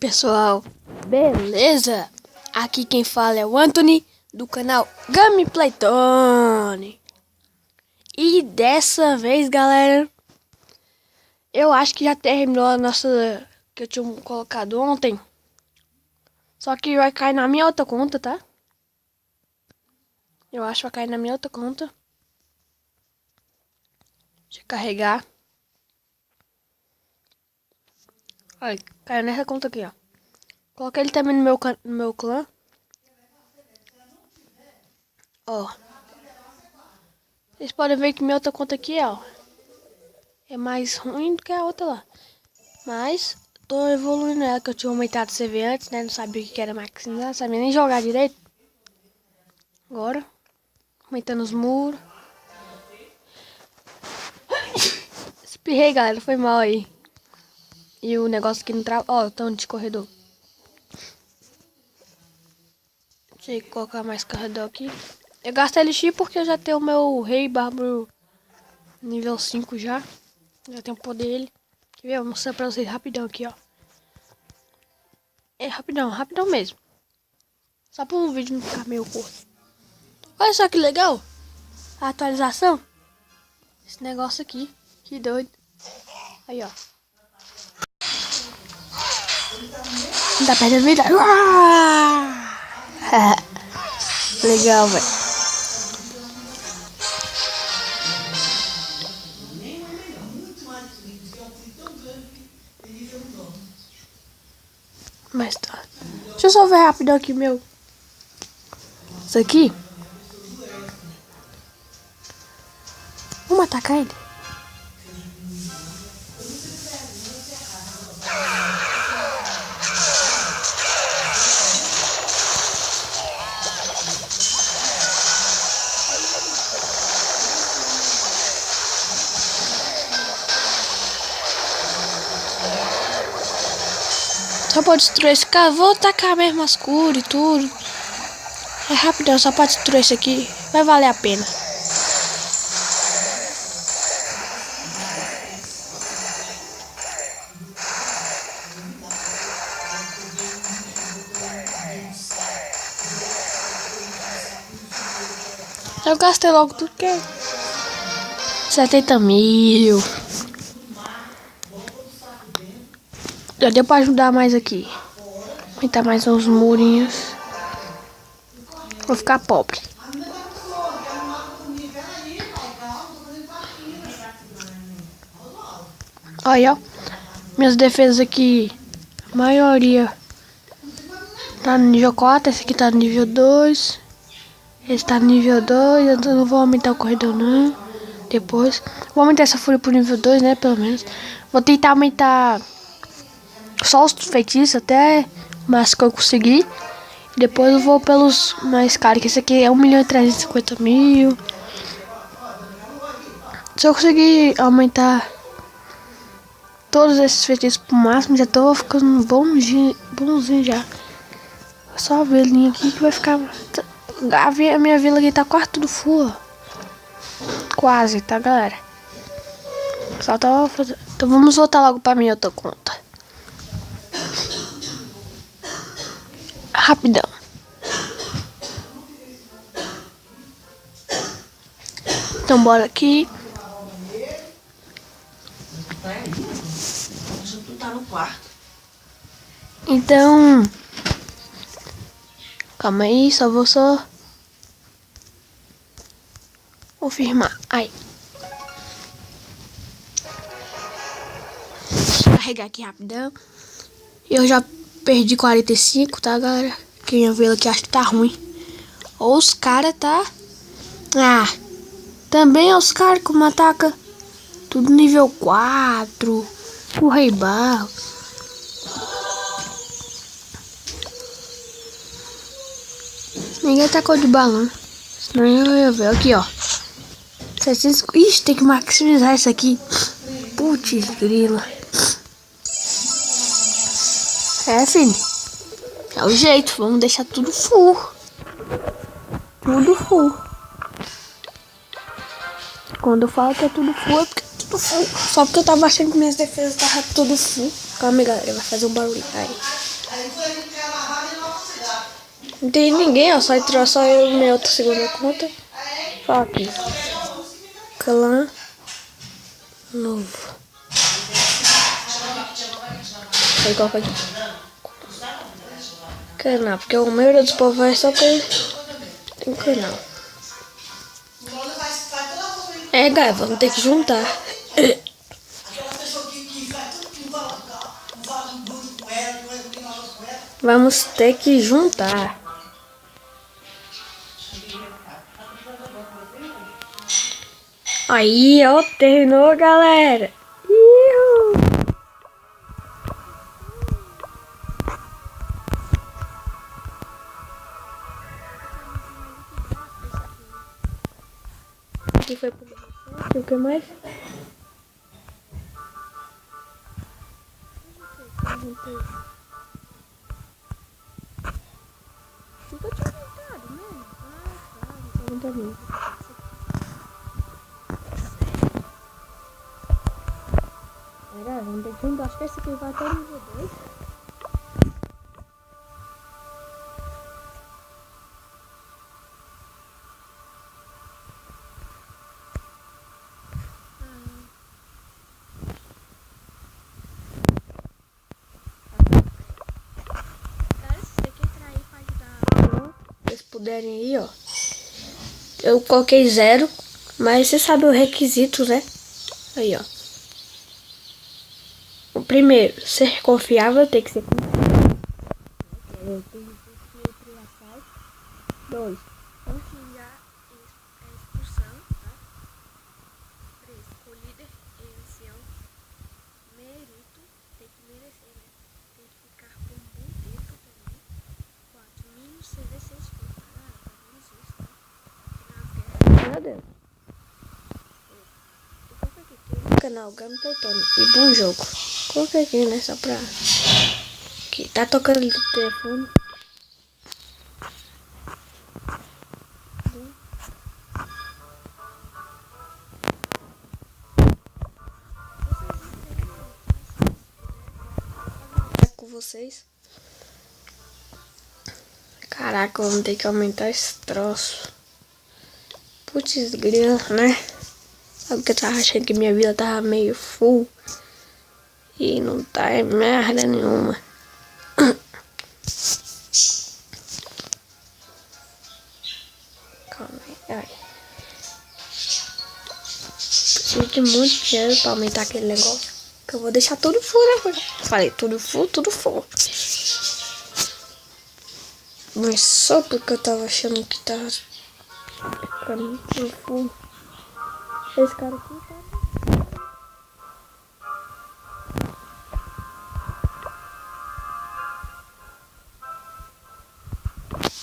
pessoal, beleza? Aqui quem fala é o Anthony do canal Gameplay Tony. E dessa vez, galera, eu acho que já terminou a nossa que eu tinha colocado ontem. Só que vai cair na minha outra conta, tá? Eu acho que vai cair na minha outra conta. Deixa eu carregar. Olha, caiu nessa conta aqui, ó. Coloquei ele também no meu clã. Ó. Vocês podem ver que minha outra conta aqui, ó, é mais ruim do que a outra lá. Mas tô evoluindo ela, que eu tinha aumentado o CV antes, né? Não sabia o que era maximizar, não sabia nem jogar direito. Agora, aumentando os muros. Espirrei, galera, foi mal aí. E o negócio aqui não trava. Ó, tanto de corredor. Deixa eu colocar mais corredor aqui. Eu gasto LX porque eu já tenho o meu rei bárbaro nível 5 já. Já tenho o poder dele. Quer ver? Eu vou mostrar pra vocês rapidão aqui, ó. É rapidão, rapidão mesmo. Só para o vídeo não ficar meio curto. Olha só que legal. A atualização. Esse negócio aqui. Que doido. Aí, ó. Não tá perdendo vida. Legal, velho. Mas tá. Deixa eu só ver rapidão aqui, meu. Isso aqui. Vamos atacar ele. Só pode destruir esse cara. Vou atacar mesmo as curas e tudo. É rapidão, só pode destruir isso aqui. Vai valer a pena. Eu gastei logo tudo que 70 mil. Já deu pra ajudar mais aqui. Aumentar mais uns murinhos. Vou ficar pobre. Olha, ó. Minhas defesas aqui. A maioria tá no nível 4. Esse aqui tá no nível 2. Esse tá no nível 2. Eu não vou aumentar o corredor não. Depois. Vou aumentar essa fúria pro nível 2, né? Pelo menos. Vou tentar aumentar só os feitiços até mais que eu conseguir. Depois eu vou pelos mais caros, que esse aqui é 1.350.000. Se eu conseguir aumentar todos esses feitiços pro máximo, já tô ficando bonzinho já. Só a vilinha aqui que vai ficar. A minha vila aqui tá quase tudo full. Quase, tá, galera? Só tava fazendo. Então vamos voltar logo pra minha outra conta. Rapidão. Então bora aqui. Tu tá no quarto. Então. Calma aí, só vou confirmar. Aí. Deixa eu carregar aqui rapidão. Eu já perdi 45, tá, galera? Quem eu ver aqui acho que tá ruim. Ou os caras tá. Ah, também os caras como ataca. Tudo nível 4. O Rei Barro. Ninguém tacou de balão. Senão eu ia ver. Aqui, ó. 700. Ixi, tem que maximizar isso aqui. Putz, grila. É, filho. É o jeito. Vamos deixar tudo full. Tudo full. Quando eu falo que é tudo full, é porque é tudo full. Só porque eu tava achando que minhas defesas estavam tudo full. Calma aí, galera. Vai fazer um barulho. Aí. Não tem ninguém, ó. Só entrou só eu e minha outra segunda conta. Só aqui. Clã novo. Aí coloca aqui. Canal, porque a maioria dos povos é só que tem canal. É, galera, vamos ter que juntar. Vamos ter que juntar. Aí, ó, terminou, galera. Iu! Aqui foi publicação. O que mais? Nunca tinha juntado, né? Ah, tá. Não tá bem. Vamos ter que juntar. Acho que esse aqui vai até o nível 2. Puderem aí, ó. Eu coloquei 0, mas você sabe o requisito, né? Aí, ó. O primeiro, ser confiável tem que ser confiável. 2. Confiar é expulsão, tá? 3. Colíder é inicial. Mérito tem que merecer, né? Tem que ficar por um bom tempo também. 4. Mínimo CV6 pontos. Meu Deus. Canal Gama Playtone e bom jogo. Coloquei aqui, né? Só pra. Aqui, tá tocando ali do telefone. Com vocês. Caraca, vamos ter que aumentar esse troço. Putz, grila, né? Sabe que eu tava achando que minha vida tava meio full. E não tá merda nenhuma. Calma aí. Ai. Preciso de muito dinheiro pra aumentar aquele negócio. Que eu vou deixar tudo full, né? Falei, tudo full, tudo full. Mas só porque eu tava achando que tava ficando tudo full. Esse cara aqui tá.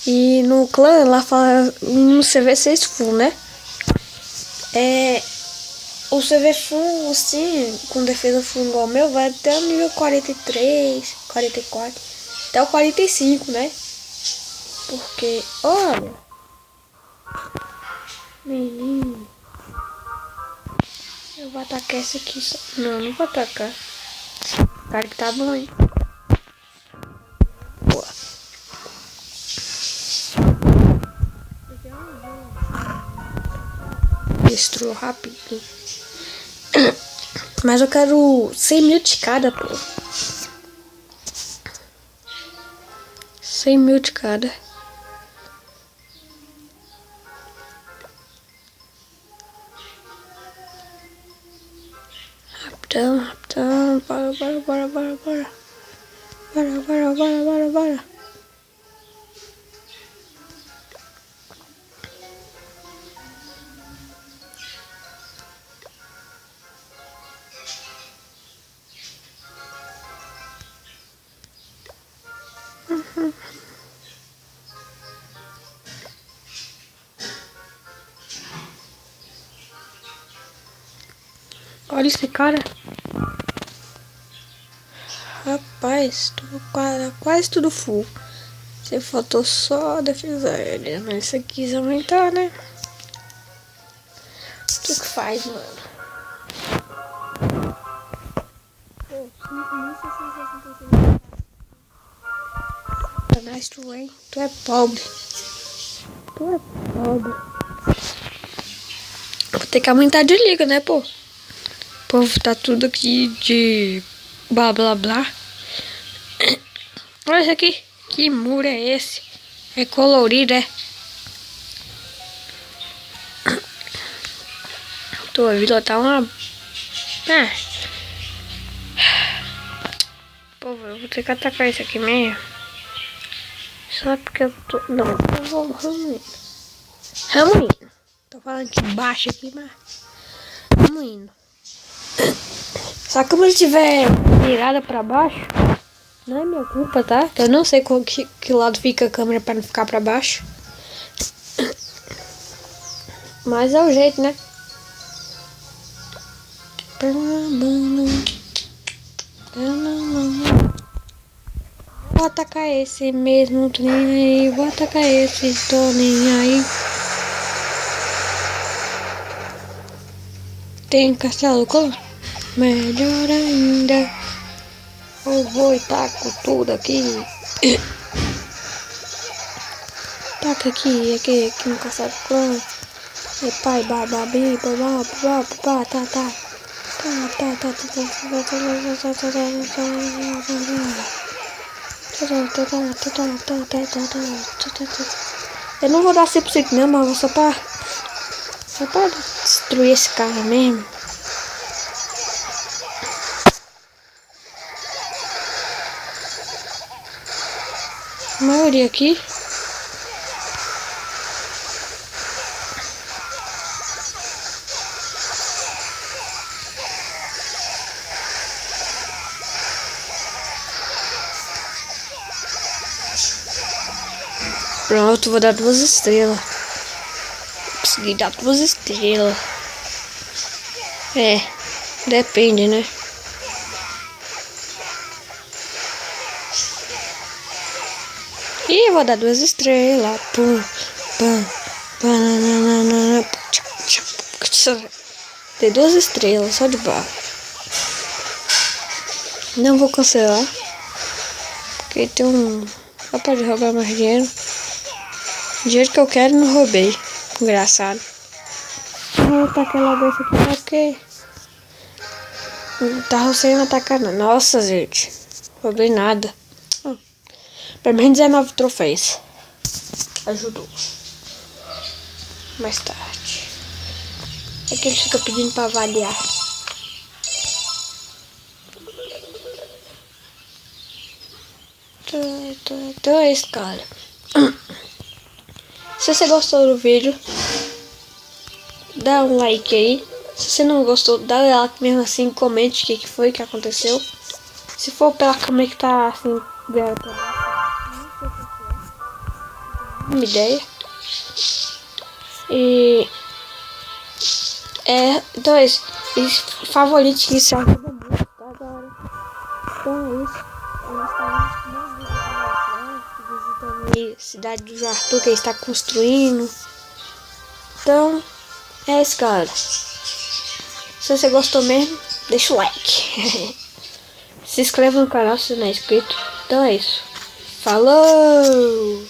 E no clã lá fala no CV6 full, né? O CV full, assim, com defesa full igual o meu, vai até o nível 43, 44, até o 45, né? Porque, olha, menino, eu vou atacar esse aqui só. Não vou atacar. Cara que tá bom, hein? Boa. Destruiu rápido. Mas eu quero 100 mil de cada, pô. 100 mil de cada. Rapidão, rapidão. Bora. Bora. Olha esse cara. Rapaz, quase tudo full. Você faltou só a defesa aérea. Mas se quis aumentar, né? O que faz, mano? Pô, 5.665. Satanás, tu, hein? Tu é pobre. Tu é pobre. Vou ter que aumentar de liga, né, pô? O povo tá tudo aqui de blá blá blá. Olha isso aqui. Que muro é esse? É colorido, é? Tua vila tá uma... Pô, eu vou ter que atacar isso aqui mesmo. Só porque eu tô... Não, eu vou Ramo indo. Tô falando de baixo aqui, mas... Ramo indo. Só que como ele estiver virada pra baixo... Não é minha culpa, tá? Eu não sei que lado fica a câmera pra não ficar pra baixo. Mas é o jeito, né? Vou atacar esse mesmo, tô nem aí. Vou atacar esse, tô nem aí. Tem castelo com... Melhor ainda. Eu vou e taco tudo aqui. Taca aqui no castelo clã. É pai, bababi, babá, tá. Eu não vou dar 100% não, mas só pra destruir esse cara mesmo. A maioria aqui. Pronto, vou dar 2 estrelas. Consegui dar 2 estrelas. É, depende, né? E vou dar 2 estrelas. Dei 2 estrelas, só de barra. Não vou cancelar. Porque tem um... Só pode roubar mais dinheiro. Dinheiro que eu quero não roubei. Engraçado. Vou atacar logo esse aqui porque... Não tava sem atacar não. Nossa, gente. Roubei nada. Pelo menos 19 troféus. Ajudou. Mais tarde. É que ele fica pedindo pra avaliar. Então é isso, cara. Se você gostou do vídeo, dá um like aí. Se você não gostou, dá like mesmo assim. Comente o que foi que aconteceu. Se for pela câmera que tá assim, dela pra baixo. Uma ideia. Então é isso. E favorite que isso ajuda muito, tá, agora. Então é isso. Visitando aí a cidade do Arthur que ele está construindo. Então é isso, galera. Se você gostou mesmo, deixa o like. Se inscreva no canal se não é inscrito. Então é isso. Falou!